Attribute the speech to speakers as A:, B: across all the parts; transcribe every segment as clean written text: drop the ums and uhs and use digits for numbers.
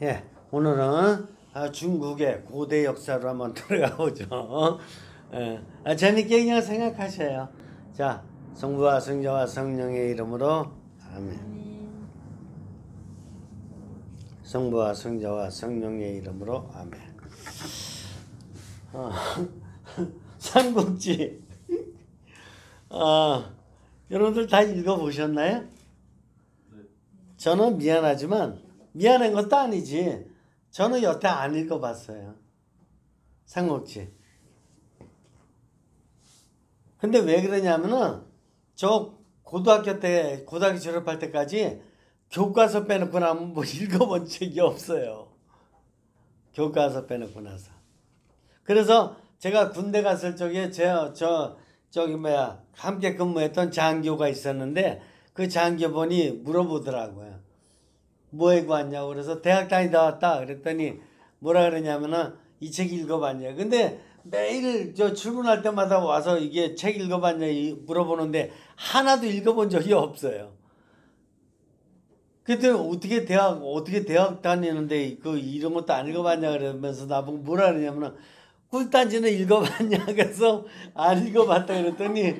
A: 예, 오늘은 중국의 고대 역사로 한번 들어가 보죠. 예, 재밌게 그냥 생각하셔요. 자, 성부와 성자와 성령의 이름으로 아멘. 성부와 성자와 성령의 이름으로 아멘. 삼국지. 여러분들 다 읽어보셨나요? 저는 미안하지만 미안한 것도 아니지. 저는 여태 안 읽어봤어요. 삼국지. 근데 왜 그러냐면은 저 고등학교 졸업할 때까지 교과서 빼놓고 나면 뭐 읽어본 적이 없어요. 교과서 빼놓고 나서. 그래서 제가 군대 갔을 적에 함께 근무했던 장교가 있었는데 그 장교분이 물어보더라고요. 뭐 하고 왔냐고. 그래서 대학 다니다 왔다 그랬더니 뭐라 그러냐면은 이 책 읽어봤냐. 근데 매일 저 출근할 때마다 와서 이게 책 읽어봤냐 물어보는데 하나도 읽어본 적이 없어요. 그때 어떻게 대학 다니는데 이런 것도 안 읽어봤냐 그러면서 나보고 뭐라 그러냐면은 꿀단지는 읽어봤냐. 그래서 안 읽어봤다 그랬더니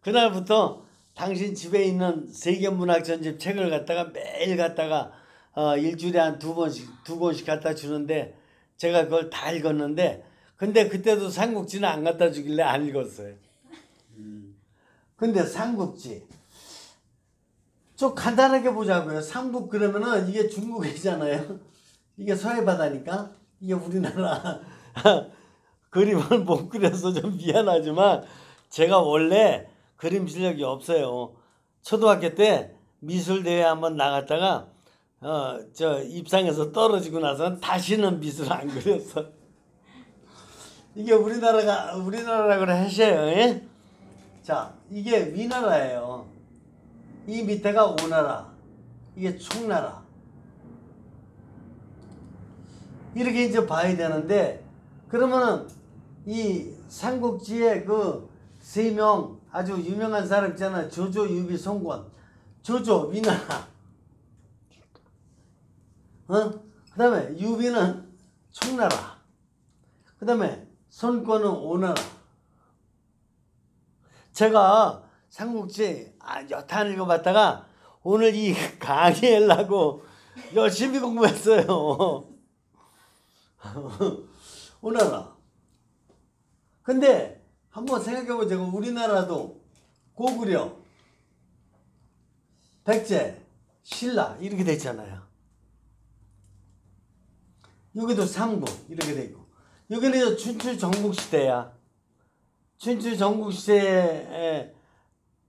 A: 그날부터 당신 집에 있는 세계문학 전집 책을 갖다가 매일 갖다가 일주일에 한 두 권씩 갖다 주는데 제가 그걸 다 읽었는데 근데 그때도 삼국지는 안 갖다 주길래 안 읽었어요. 근데 삼국지 좀 간단하게 보자고요. 삼국 그러면은 이게 중국이잖아요. 이게 서해바다니까 이게 우리나라 그림을 못 그려서 좀 미안하지만 제가 원래 그림 실력이 없어요. 초등학교 때 미술대회 한번 나갔다가 입상에서 떨어지고 나서는 다시는 미술 안 그렸어. 이게 우리나라라고 하셔요. 예? 자, 이게 위나라예요. 이 밑에가 오나라, 이게 총나라. 이렇게 이제 봐야 되는데 그러면은 이 삼국지에 그 세 명 아주 유명한 사람 있잖아요. 조조, 유비, 송권. 조조 위나라. 그 다음에 유비는 총나라. 그 다음에 손권은 오나라. 제가 삼국지 여태 안 읽어봤다가 오늘 이 강의하려고 열심히 공부했어요. 오나라. 근데 한번 생각해보자고. 우리나라도 고구려, 백제, 신라 이렇게 돼 있잖아요. 여기도 삼국 이렇게 돼 있고 여기는 춘추 전국시대야. 춘추 전국시대에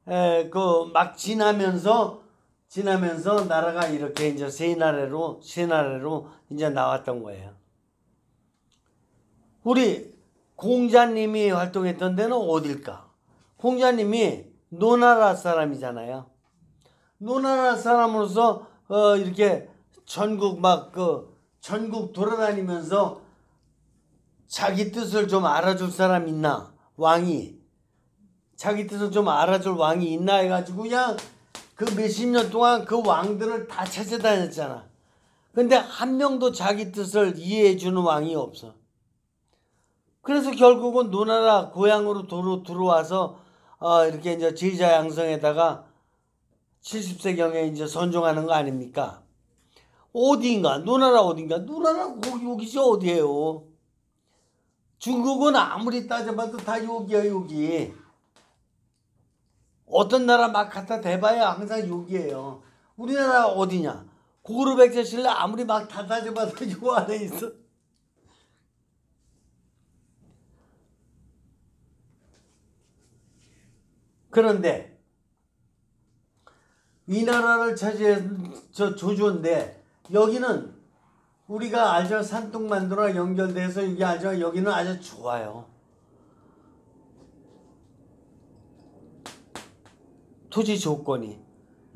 A: 그 막 지나면서 나라가 이렇게 이제 세 나라로 이제 나왔던 거예요. 우리 공자님이 활동했던 데는 어딜까? 공자님이 노나라 사람이잖아요. 노나라 사람으로서 이렇게 전국 전국 돌아다니면서 자기 뜻을 좀 알아줄 사람 있나? 왕이 자기 뜻을 좀 알아줄 왕이 있나 해가지고 그냥 그 몇십 년 동안 그 왕들을 다 찾아다녔잖아. 근데 한 명도 자기 뜻을 이해해주는 왕이 없어. 그래서 결국은 노나라 고향으로 들어와서 이렇게 이제 제자양성에다가 70세경에 이제 선종하는 거 아닙니까? 어디인가? 노나라 어딘가? 노나라 여기지 어디예요? 중국은 아무리 따져봐도 다 여기야 여기. 어떤 나라 막 갖다 대봐야 항상 여기예요. 우리나라 어디냐? 고르백제 신라 아무리 막 다 따져봐도 요 안에 있어. 그런데 위나라를 차지한 저 조조인데 여기는 우리가 알죠. 산둥만두랑 연결돼서 여기 알죠. 여기는 아주 좋아요. 토지 조건이.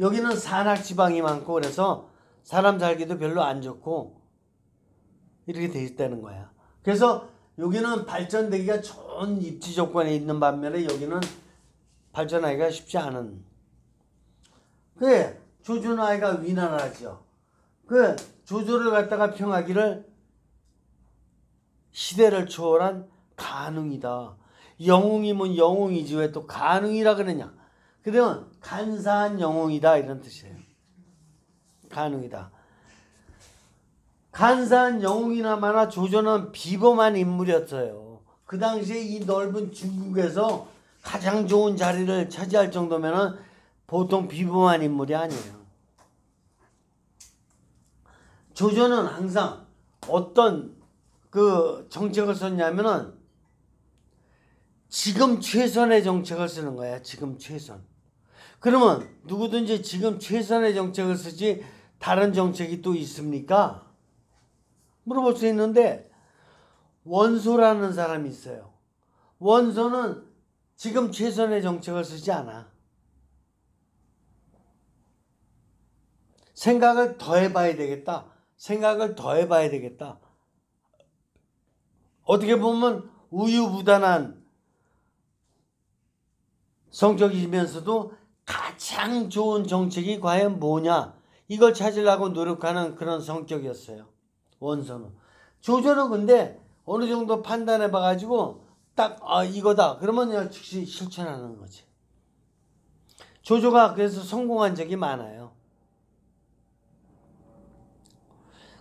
A: 여기는 산악지방이 많고 그래서 사람 살기도 별로 안 좋고 이렇게 돼 있다는 거야. 그래서 여기는 발전되기가 좋은 입지 조건에 있는 반면에 여기는 발전하기가 쉽지 않은. 그래 조조나라가 위나라죠. 그 조조를 갖다가 평하기를 시대를 초월한 간웅이다. 영웅이면 영웅이지 왜 또 간웅이라 그러냐. 그러면 간사한 영웅이다 이런 뜻이에요. 간웅이다. 간사한 영웅이나마나 조조는 비범한 인물이었어요. 그 당시에 이 넓은 중국에서 가장 좋은 자리를 차지할 정도면은 보통 비범한 인물이 아니에요. 조조는 항상 어떤 그 정책을 썼냐면은 지금 최선의 정책을 쓰는 거야. 지금 최선. 그러면 누구든지 지금 최선의 정책을 쓰지 다른 정책이 또 있습니까? 물어볼 수 있는데 원소라는 사람이 있어요. 원소는 지금 최선의 정책을 쓰지 않아. 생각을 더 해봐야 되겠다. 생각을 더 해봐야 되겠다. 어떻게 보면 우유부단한 성격이면서도 가장 좋은 정책이 과연 뭐냐 이걸 찾으려고 노력하는 그런 성격이었어요. 원소는. 조조는 근데 어느 정도 판단해 봐가지고 딱 이거다 그러면 그냥 즉시 실천하는 거지. 조조가 그래서 성공한 적이 많아요.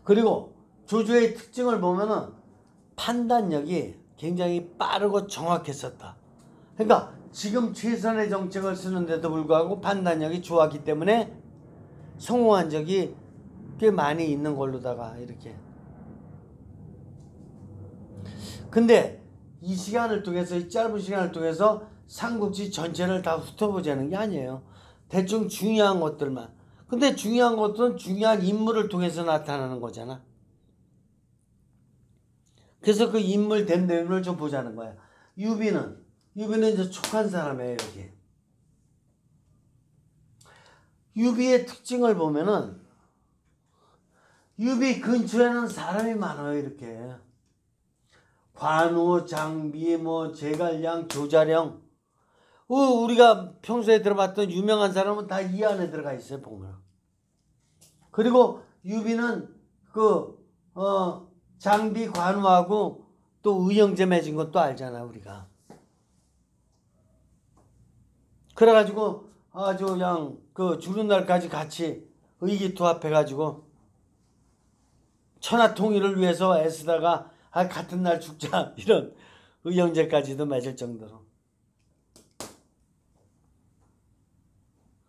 A: 그리고 조조의 특징을 보면은 판단력이 굉장히 빠르고 정확했었다. 그러니까 지금 최선의 정책을 쓰는데도 불구하고 판단력이 좋았기 때문에 성공한 적이 꽤 많이 있는 걸로다가 이렇게. 근데 이 시간을 통해서 이 짧은 시간을 통해서 삼국지 전체를 다 훑어보자는 게 아니에요. 대충 중요한 것들만. 근데 중요한 것은 중요한 인물을 통해서 나타나는 거잖아. 그래서 그 인물 된 내용을 좀 보자는 거야. 유비는 이제 촉한 사람이에요. 여기. 유비의 특징을 보면은 유비 근처에는 사람이 많아요. 이렇게. 관우, 장비, 제갈량, 조자령. 우리가 평소에 들어봤던 유명한 사람은 다 이 안에 들어가 있어요. 보면. 그리고 유비는 장비, 관우하고 또 의형제 맺은 것도 알잖아 우리가. 그래가지고 아주 그냥 죽는 날까지 같이 의기투합해가지고 천하통일을 위해서 애쓰다가 같은 날 죽자 이런 의형제까지도 맺을 정도로.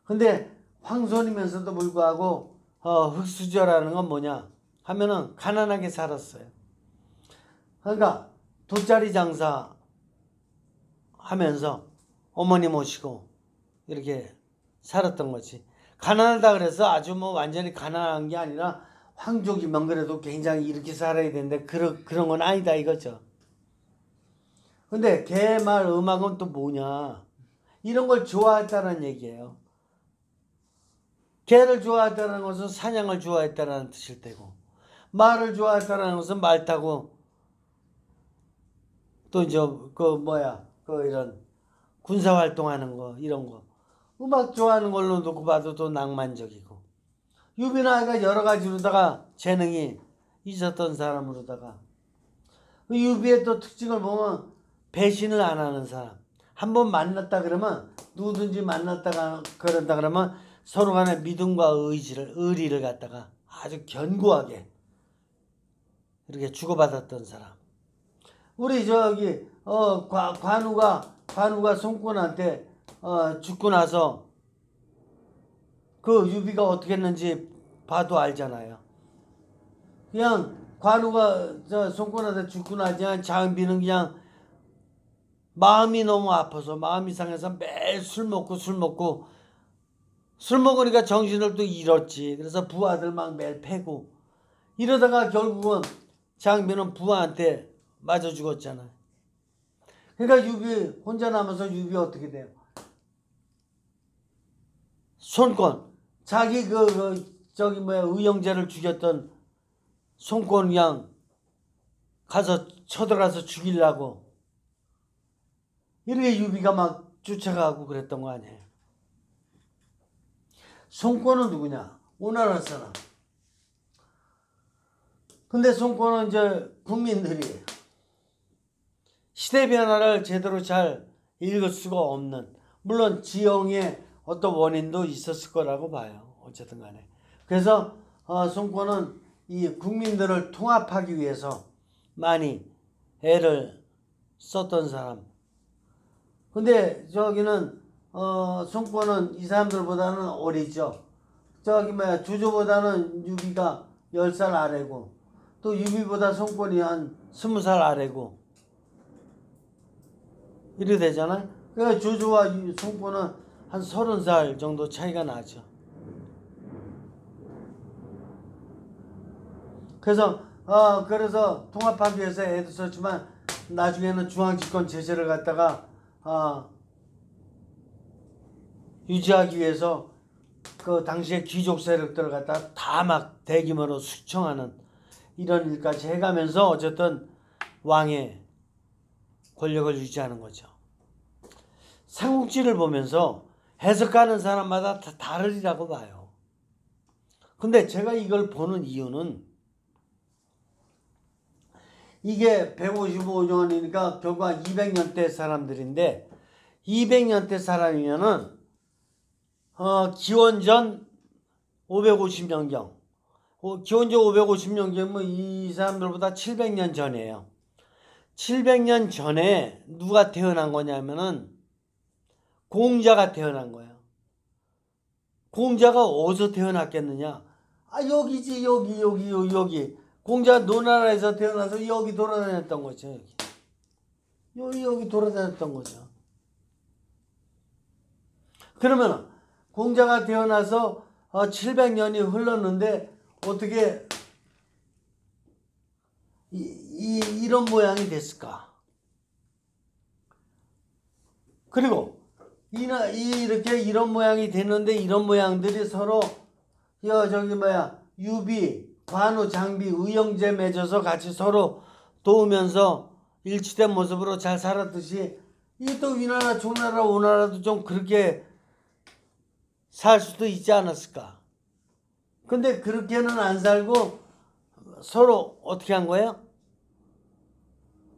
A: 근데 황손이면서도 불구하고 흙수저라는 건 뭐냐 하면은 가난하게 살았어요. 그러니까 돗자리 장사 하면서 어머니 모시고 이렇게 살았던 거지. 가난하다 그래서 아주 완전히 가난한 게 아니라 황족이면 그래도 굉장히 이렇게 살아야 되는데 그런 건 아니다 이거죠. 근데 개말 음악은 또 뭐냐 이런 걸 좋아했다는 얘기예요. 개를 좋아했다는 것은 사냥을 좋아했다는 뜻일 테고 말을 좋아했다는 것은 말 타고 또 이제 이런 군사활동하는 거 이런 거 음악 좋아하는 걸로 놓고 봐도 또 낭만적이고 유비나이가 여러 가지로다가 재능이 있었던 사람으로다가 유비의 또 특징을 보면 배신을 안 하는 사람. 한번 만났다 그러면 누구든지 만났다가 그런다 그러면 서로 간의 믿음과 의리를 갖다가 아주 견고하게 이렇게 주고받았던 사람. 우리 관우가 송권한테 죽고 나서 그 유비가 어떻게 했는지 봐도 알잖아요. 그냥 관우가 송권한테 죽고 나지 장비는 그냥 마음이 너무 아파서 마음이 상해서 매일 술 먹으니까 정신을 또 잃었지. 그래서 부하들 막 매일 패고 이러다가 결국은 장비는 부하한테 맞아 죽었잖아. 그러니까 유비 혼자 남아서 유비 어떻게 돼요? 손권 자기 의형제를 죽였던 손권 그냥 가서 쳐들어가서 죽이려고 이렇게 유비가 막 쫓아가고 그랬던 거 아니에요. 손권은 누구냐? 오나라 사람. 근데 송권은 이제 국민들이 시대 변화를 제대로 잘 읽을 수가 없는, 물론 지형의 어떤 원인도 있었을 거라고 봐요. 어쨌든 간에. 그래서 송권은 이 국민들을 통합하기 위해서 많이 애를 썼던 사람. 근데 저기는 송권은 이 사람들보다는 어리죠. 조조보다는 유비가 10살 아래고, 또 유비보다 송권이 한 20살 아래고, 이렇게 되잖아요. 그러니까 조조와 송권은 한 30살 정도 차이가 나죠. 그래서 통합하기 위해서 애도 썼지만, 나중에는 중앙집권 체제를 갖다가 유지하기 위해서 그 당시에 귀족 세력들을 갖다가 다 막 대규모로 숙청하는 이런 일까지 해가면서 어쨌든 왕의 권력을 유지하는 거죠. 삼국지를 보면서 해석하는 사람마다 다 다르리라고 봐요. 근데 제가 이걸 보는 이유는, 이게 155년이니까 결국 200년대 사람들인데, 200년대 사람이면은 기원전 550년경, 기원전 550년경이면 이 사람들보다 700년 전이에요. 700년 전에 누가 태어난 거냐면은 공자가 태어난 거예요. 공자가 어디서 태어났겠느냐? 여기지, 여기. 공자가 노나라에서 태어나서 여기 돌아다녔던 거죠. 여기 돌아다녔던 거죠. 그러면 공자가 태어나서 700년이 흘렀는데 어떻게 이런 모양이 됐을까? 그리고 이렇게 이런 모양이 됐는데, 이런 모양들이 서로 유비, 관우, 장비, 의형제 맺어서 같이 서로 도우면서 일치된 모습으로 잘 살았듯이, 이 또 위나라, 중나라, 오나라도 좀 그렇게 살 수도 있지 않았을까? 근데 그렇게는 안 살고 서로 어떻게 한 거예요?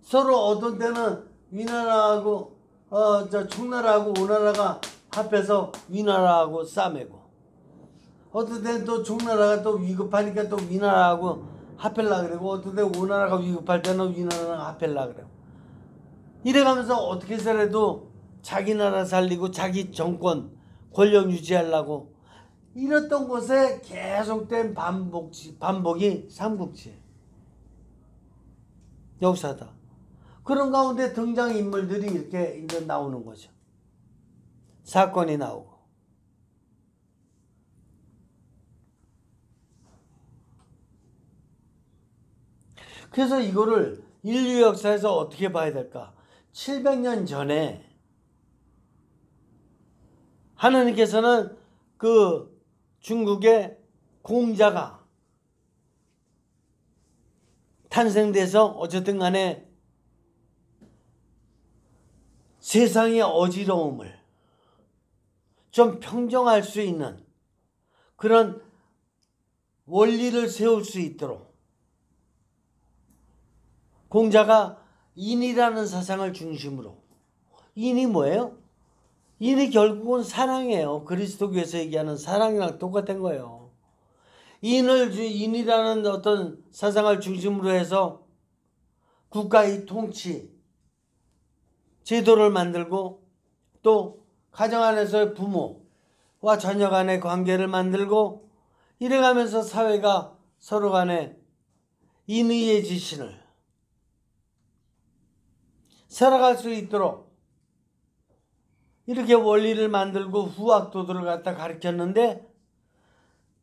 A: 서로 어떤 때는 위나라하고 중나라하고 오나라가 합해서 위나라하고 싸매고, 어떤 때는 또 중나라가 또 위급하니까 또 위나라하고 합하려고 그러고, 어떤 때는 오나라가 위급할 때는 위나라랑 합하려고 그래요. 이래가면서 어떻게 해서라도 자기 나라 살리고 자기 정권 권력 유지하려고 이랬던 곳에 계속된 반복이 삼국지 역사다. 그런 가운데 등장인물들이 이렇게 이제 나오는 거죠. 사건이 나오고. 그래서 이거를 인류 역사에서 어떻게 봐야 될까? 700년 전에 하느님께서는 그 중국의 공자가 탄생돼서 어쨌든 간에 세상의 어지러움을 좀 평정할 수 있는 그런 원리를 세울 수 있도록 공자가 인이라는 사상을 중심으로, 인이 뭐예요? 인이 결국은 사랑이에요. 그리스도교에서 얘기하는 사랑이랑 똑같은 거예요. 인이라는 어떤 사상을 중심으로 해서 국가의 통치 제도를 만들고, 또 가정 안에서의 부모와 자녀 간의 관계를 만들고, 이래가면서 사회가 서로 간에 인의의 지신을 살아갈 수 있도록 이렇게 원리를 만들고 후학도들을 갖다 가르쳤는데,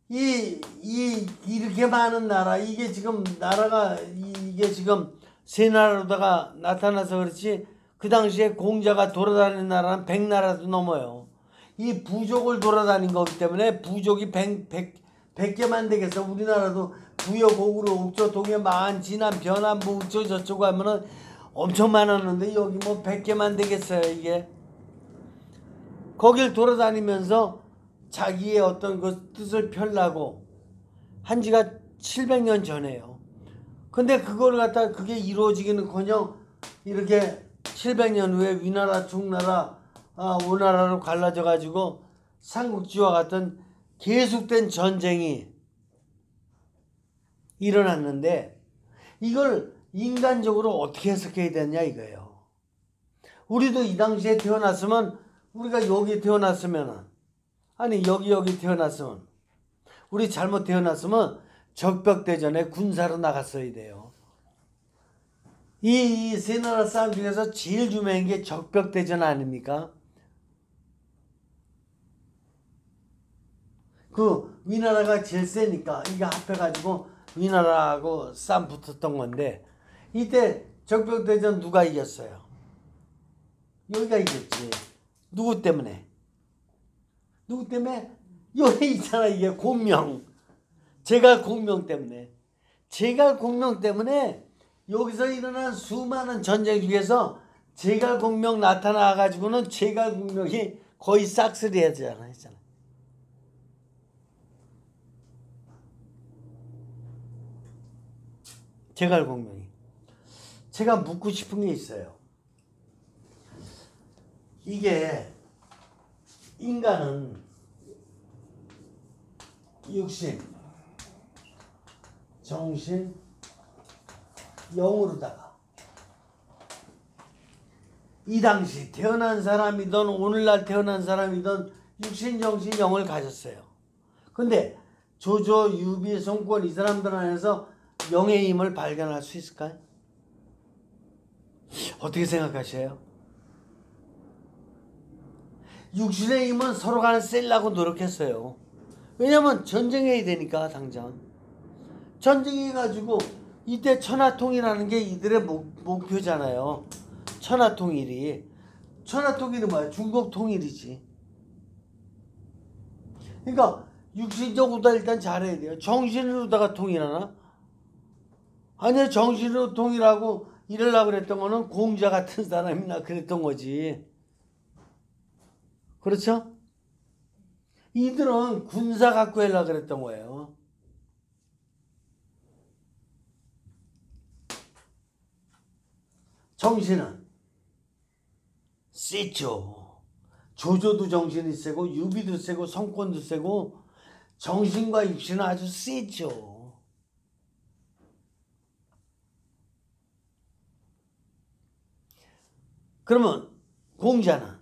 A: 이렇게 많은 나라, 이게 지금 나라가 이게 지금 세 나라로다가 나타나서 그렇지, 그 당시에 공자가 돌아다니는 나라는 100나라도 넘어요. 이 부족을 돌아다닌 거기 때문에 부족이 100개만 되겠어. 우리나라도 부여, 고구려, 옥조, 동해, 마한, 진안, 변안, 뭐 어쩌고 저쩌고 하면은 엄청 많았는데, 여기 뭐 100개만 되겠어요. 이게 거길 돌아다니면서 자기의 어떤 그 뜻을 펴려고 한 지가 700년 전에요. 근데 그걸 갖다 그게 이루어지기는커녕 이렇게 700년 후에 위나라 중나라 오나라로 갈라져 가지고 삼국지와 같은 계속된 전쟁이 일어났는데 이걸 인간적으로 어떻게 해석해야 되냐 이거예요. 우리도 이 당시에 태어났으면 우리가 여기 태어났으면 아니 여기 태어났으면 우리 잘못 태어났으면 적벽대전에 군사로 나갔어야 돼요. 이 세 나라 싸움 중에서 제일 유명한 게 적벽대전 아닙니까? 그 위나라가 제일 세니까 이게 합해가지고 위나라하고 싸움 붙었던 건데 이때 적벽대전 누가 이겼어요? 여기가 이겼지. 누구 때문에? 누구 때문에? 여기 있잖아 이게 공명. 제갈공명 때문에. 제갈공명 때문에 여기서 일어난 수많은 전쟁 중에서 제갈공명 나타나가지고는 제갈공명이 거의 싹쓸이하잖아 했잖아. 제갈공명이. 제가 묻고 싶은 게 있어요. 이게 인간은 육신, 정신, 영으로다가 이 당시 태어난 사람이든 오늘날 태어난 사람이든 육신, 정신, 영을 가졌어요. 근데 조조, 유비, 송권 이 사람들 안에서 영의 힘을 발견할 수 있을까요? 어떻게 생각하세요? 육신의 힘은 서로 간에 쎄려고 노력했어요. 왜냐면 전쟁해야 되니까 당장. 전쟁해가지고 이때 천하통일하는 게 이들의 목표잖아요. 천하통일이. 천하통일이 뭐야? 중국 통일이지. 그러니까 육신적으로 일단 잘해야 돼요. 정신으로다가 통일하나? 아니 정신으로 통일하고 이러려고 그랬던 거는 공자 같은 사람이나 그랬던 거지. 그렇죠? 이들은 군사 갖고 하려고 그랬던 거예요. 정신은 세죠. 조조도 정신이 세고 유비도 세고 성권도 세고 정신과 육신은 아주 세죠. 그러면 공자는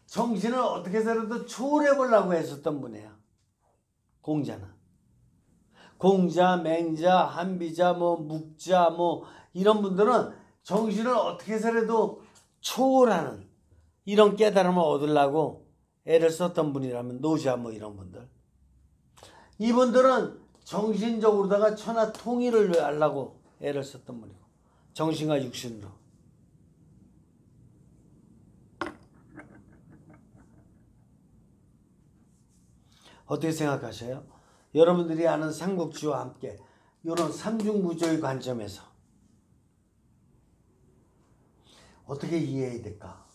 A: 정신을 어떻게 해서라도 초월해 보려고 했었던 분이에요. 공자는. 공자, 맹자, 한비자, 묵자 이런 분들은 정신을 어떻게 해서라도 초월하는 이런 깨달음을 얻으려고 애를 썼던 분이라면 노자 이런 분들. 이분들은 정신적으로다가 천하 통일을 하려고 애를 썼던 분이고 정신과 육신으로. 어떻게 생각하세요? 여러분들이 아는 삼국지와 함께 이런 삼중구조의 관점에서 어떻게 이해해야 될까?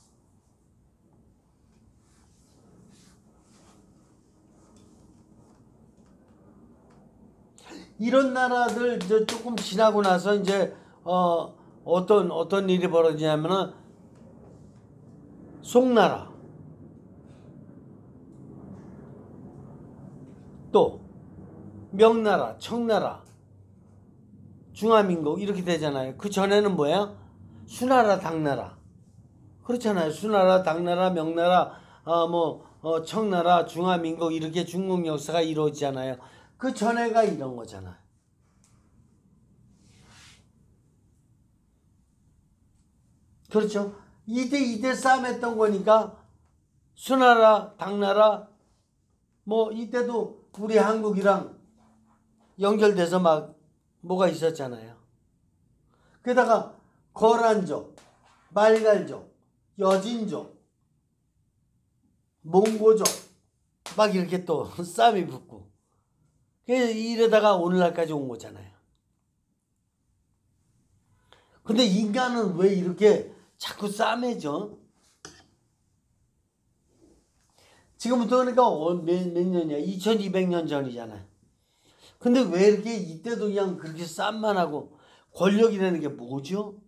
A: 이런 나라들 조금 지나고 나서 이제 어떤 일이 벌어지냐면은 송나라 또 명나라, 청나라, 중화민국 이렇게 되잖아요. 그 전에는 뭐야? 수나라, 당나라. 그렇잖아요. 수나라, 당나라, 명나라, 청나라, 중화민국 이렇게 중국 역사가 이루어지잖아요. 그 전에가 이런 거잖아요. 그렇죠? 이때 싸움했던 거니까 수나라, 당나라 이때도 우리 한국이랑 연결돼서 막 뭐가 있었잖아요. 게다가 거란족, 말갈족, 여진족, 몽고족 막 이렇게 또 싸움이 붙고 이러다가 오늘날까지 온 거잖아요. 근데 인간은 왜 이렇게 자꾸 싸매져? 지금부터 그러니까 몇 년이야? 2200년 전이잖아요. 근데 왜 이렇게 이때도 그냥 그렇게 싼만하고 권력이라는 게 뭐죠?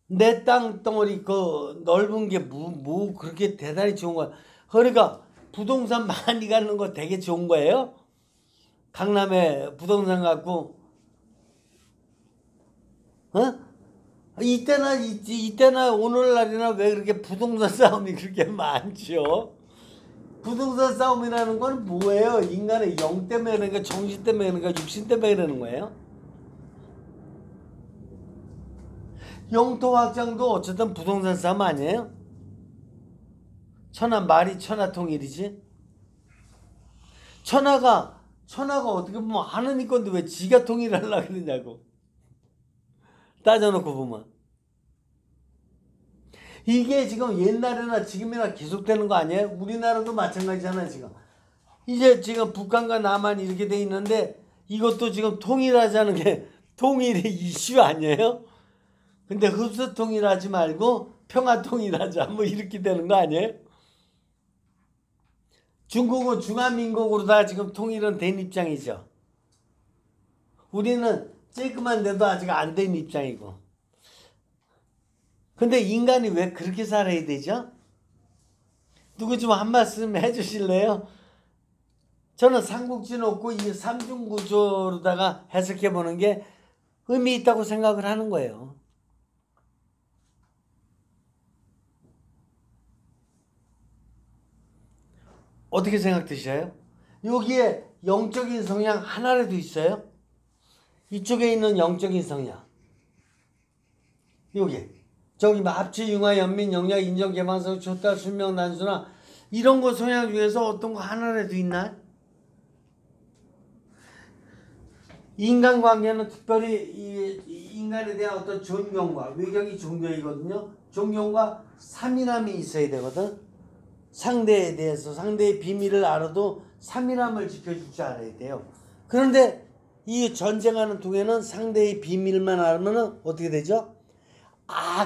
A: 내 땅덩어리 그 넓은 게 뭐 그렇게 대단히 좋은 거야. 그러니까 부동산 많이 갖는 거 되게 좋은 거예요. 강남에 부동산 갖고 이때나 오늘날이나 왜 그렇게 부동산 싸움이 그렇게 많죠? 부동산 싸움이라는 건 뭐예요? 인간의 영 때문에 그러니까 정신 때문에 그러니까 육신 때문에 그러는 거예요? 영토 확장도 어쨌든 부동산 싸움 아니에요? 말이 천하통일이지? 천하가 어떻게 보면 하느님 건데 왜 지가 통일하려고 그러냐고. 따져놓고 보면. 이게 지금 옛날이나 지금이나 계속되는 거 아니에요? 우리나라도 마찬가지잖아요, 지금. 이제 지금 북한과 남한이 이렇게 돼 있는데 이것도 지금 통일하자는 게 통일의 이슈 아니에요? 근데 흡수 통일하지 말고 평화 통일하자 뭐 이렇게 되는 거 아니에요? 중국은 중화민국으로다 지금 통일은 된 입장이죠. 우리는 쬐끄만 데도 아직 안 된 입장이고. 근데 인간이 왜 그렇게 살아야 되죠? 누구 좀 한 말씀 해주실래요? 저는 삼국지 놓고 이 삼중구조로다가 해석해보는 게 의미 있다고 생각을 하는 거예요. 어떻게 생각되셔요? 여기에 영적인 성향 하나라도 있어요? 이쪽에 있는 영적인 성향. 여기. 저기 합치, 융화, 연민, 영약, 인정, 개방성, 초타, 순명, 난수나 이런 거 성향 중에서 어떤 거 하나라도 있나요? 인간관계는 특별히 이 인간에 대한 어떤 존경과 외경이 존경이거든요. 존경과 삼일함이 있어야 되거든. 상대에 대해서 상대의 비밀을 알아도 삼일함을 지켜줄 줄 알아야 돼요. 그런데 이 전쟁하는 통에는 상대의 비밀만 알면 어떻게 되죠?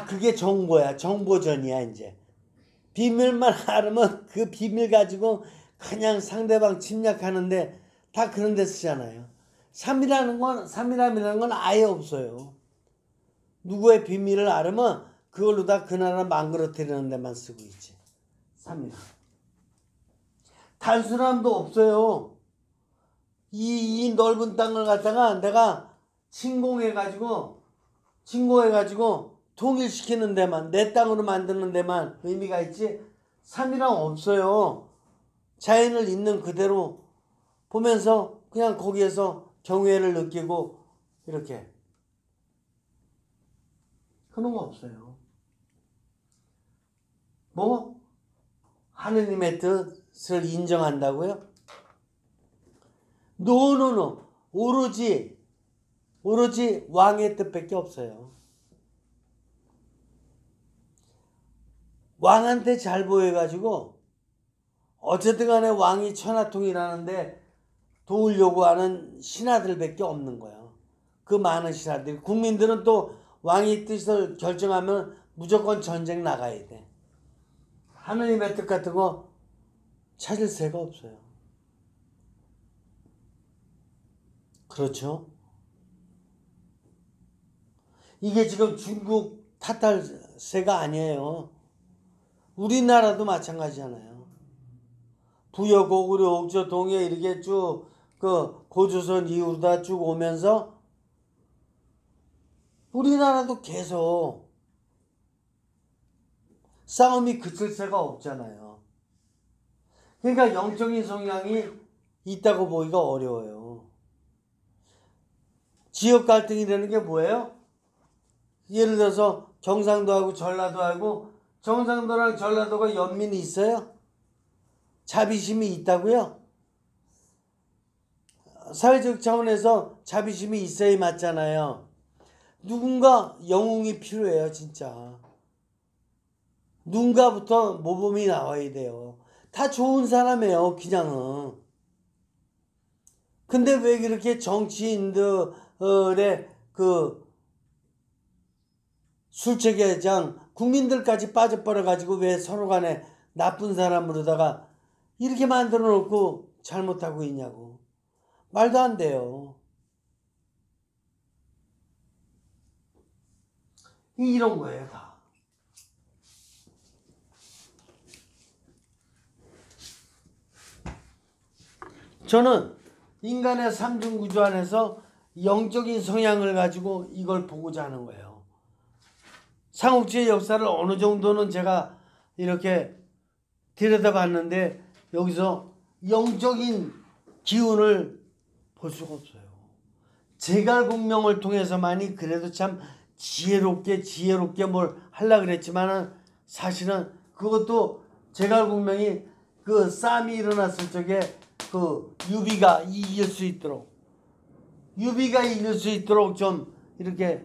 A: 그게 정보야. 정보전이야 이제. 비밀만 알면 그 비밀 가지고 그냥 상대방 침략하는데 다 그런 데 쓰잖아요. 삼일함이라는 건 아예 없어요. 누구의 비밀을 알으면 그걸로 다 그 나라 망그러뜨리는 데만 쓰고 있지. 삼일함. 단순함도 없어요. 이 넓은 땅을 갖다가 내가 침공해가지고 통일시키는 데만, 내 땅으로 만드는 데만 의미가 있지. 삼일함 없어요. 자연을 있는 그대로 보면서 그냥 거기에서 경외를 느끼고 이렇게 그런 거 없어요. 뭐 하느님의 뜻을 인정한다고요? 노노노. 오로지 왕의 뜻밖에 없어요. 왕한테 잘 보여가지고 어쨌든 간에 왕이 천하통일하는데 도우려고 하는 신하들밖에 없는 거예요. 그 많은 신하들이. 국민들은 또 왕의 뜻을 결정하면 무조건 전쟁 나가야 돼. 하느님의 뜻 같은 거 찾을 새가 없어요. 그렇죠? 이게 지금 중국 탓할 새가 아니에요. 우리나라도 마찬가지잖아요. 부여, 고구려, 옥저, 동해 이렇게 쭉 그 고조선 이후로 다 쭉 오면서 우리나라도 계속 싸움이 그칠 새가 없잖아요. 그러니까 영적인 성향이 있다고 보기가 어려워요. 지역 갈등이라는 게 뭐예요? 예를 들어서 경상도하고 전라도하고 경상도랑 전라도가 연민이 있어요? 자비심이 있다고요? 사회적 차원에서 자비심이 있어야 맞잖아요. 누군가 영웅이 필요해요, 진짜. 누군가부터 모범이 나와야 돼요. 다 좋은 사람이에요, 그냥은. 근데 왜 그렇게 정치인들의 그 술책회장 국민들까지 빠져버려가지고 왜 서로 간에 나쁜 사람으로다가 이렇게 만들어 놓고 잘못하고 있냐고. 말도 안 돼요. 이런 거예요, 다. 저는 인간의 삼중구조 안에서 영적인 성향을 가지고 이걸 보고자 하는 거예요. 삼국지의 역사를 어느 정도는 제가 이렇게 들여다봤는데 여기서 영적인 기운을 볼 수가 없어요. 제갈공명을 통해서만이 그래도 참 지혜롭게 뭘 하려고 그랬지만은 사실은 그것도 제갈공명이 그 싸움이 일어났을 적에 그 유비가 이길 수 있도록 좀 이렇게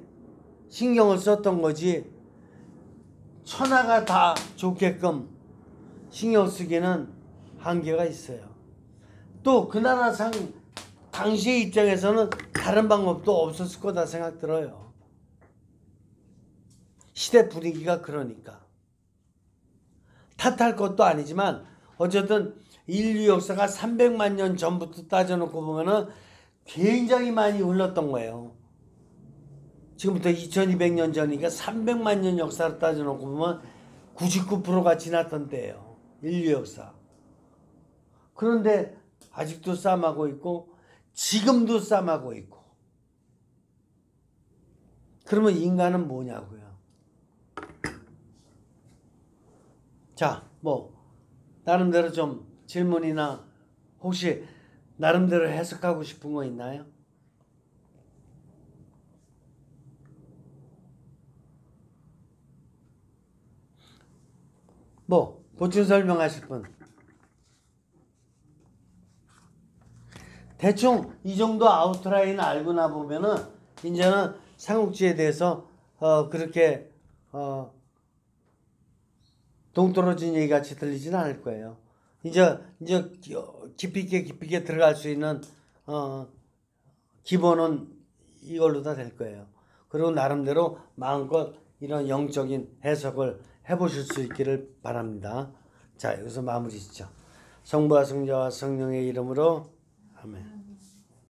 A: 신경을 썼던 거지, 천하가 다 좋게끔 신경 쓰기는 한계가 있어요. 또 그 나라 당시의 입장에서는 다른 방법도 없었을 거다 생각 들어요. 시대 분위기가 그러니까. 탓할 것도 아니지만 어쨌든 인류 역사가 300만 년 전부터 따져놓고 보면은 굉장히 많이 흘렀던 거예요. 지금부터 2200년 전이니까 300만 년 역사를 따져놓고 보면 99%가 지났던 때예요. 인류 역사. 그런데 아직도 싸움하고 있고 지금도 싸움하고 있고. 그러면 인간은 뭐냐고요. 자, 뭐 나름대로 좀 질문이나 혹시 나름대로 해석하고 싶은 거 있나요? 뭐 보충 설명하실 분? 대충 이 정도 아웃라인 알고 나 보면은 이제는 삼국지에 대해서 그렇게 동떨어진 얘기 같이 들리지는 않을 거예요. 이제 깊이 있게 들어갈 수 있는 기본은 이걸로 다 될 거예요. 그리고 나름대로 마음껏 이런 영적인 해석을 해보실 수 있기를 바랍니다. 자, 여기서 마무리 짓죠. 성부와 성자와 성령의 이름으로 아멘.